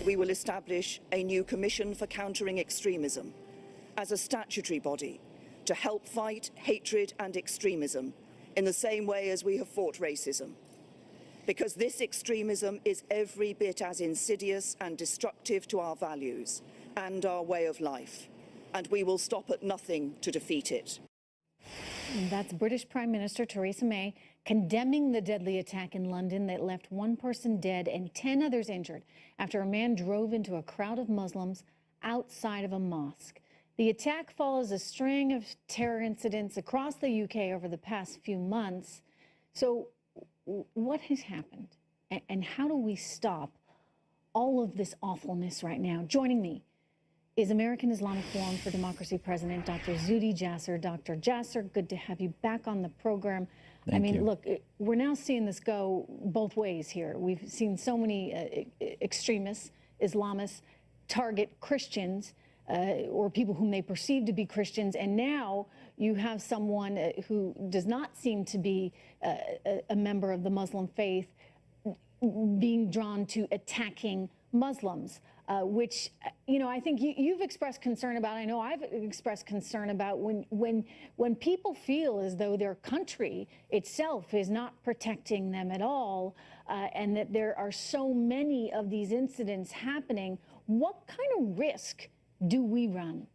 We will establish a new Commission for Countering Extremism as a statutory body to help fight hatred and extremism in the same way as we have fought racism. Because this extremism is every bit as insidious and destructive to our values and our way of life, and we will stop at nothing to defeat it. That's British Prime Minister Theresa May condemning the deadly attack in London that left one person dead and 10 others injured after a man drove into a crowd of Muslims outside of a mosque. The attack follows a string of terror incidents across the UK over the past few months. So what has happened and how do we stop all of this awfulness right now? Joining me is American Islamic Forum for Democracy President Dr. Zuhdi Jasser. Dr. Jasser, good to have you back on the program. Thank you. Look, we're now seeing this go both ways here. We've seen so many extremists, Islamists, target Christians or people whom they perceive to be Christians, and now you have someone who does not seem to be a member of the Muslim faith being drawn to attacking Muslims, which, you know, I think you've expressed concern about. I know I've expressed concern about when people feel as though their country itself is not protecting them at all, and that there are so many of these incidents happening. What kind of risk do we run?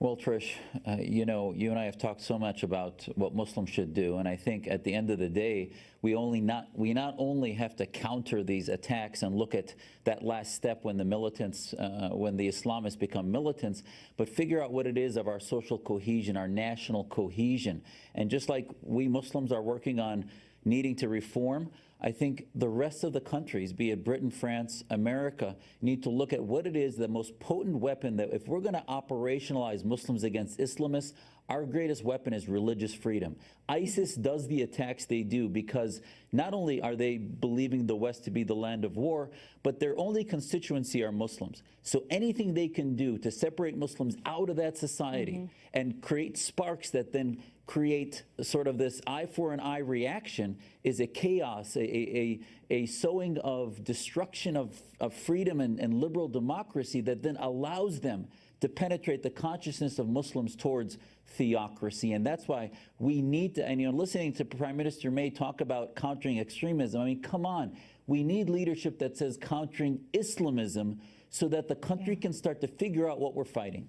Well, Trish, you know, you and I have talked so much about what Muslims should do, and I think at the end of the day, we not only have to counter these attacks and look at that last step when the militants, when the Islamists become militants, but figure out what it is of our social cohesion, our national cohesion. And just like we Muslims are working on needing to reform, I think the rest of the countries, be it Britain, France, America, need to look at what it is, the most potent weapon that if we're going to operationalize Muslims against Islamists, our greatest weapon is religious freedom. ISIS does the attacks they do because not only are they believing the West to be the land of war, but their only constituency are Muslims. So anything they can do to separate Muslims out of that society and create sparks that then create sort of this eye for an eye reaction is a chaos, a sowing of destruction of freedom and liberal democracy that then allows them to penetrate the consciousness of Muslims towards theocracy. And that's why we need to, and you know, listening to Prime Minister May talk about countering extremism, I mean, come on, we need leadership that says countering Islamism so that the country can start to figure out what we're fighting.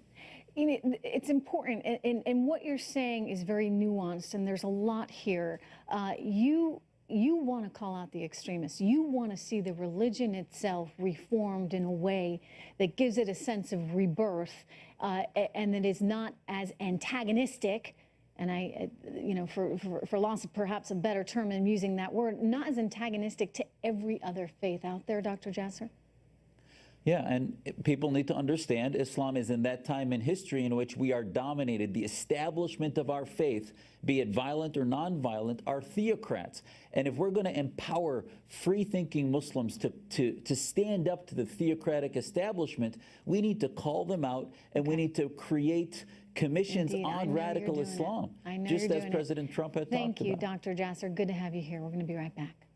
You know, it's important, and what you're saying is very nuanced, and there's a lot here. You want to call out the extremists. You want to see the religion itself reformed in a way that gives it a sense of rebirth, and that is not as antagonistic. And you know, for loss of perhaps a better term in using that word, not as antagonistic to every other faith out there, Dr. Jasser? Yeah, and people need to understand Islam is in that time in history in which we are dominated. The establishment of our faith, be it violent or non-violent, are theocrats. And if we're going to empower free-thinking Muslims to stand up to the theocratic establishment, we need to call them out, and we need to create commissions on radical Islam, just as President Trump had talked about. Thank you, Dr. Jasser. Good to have you here. We're going to be right back.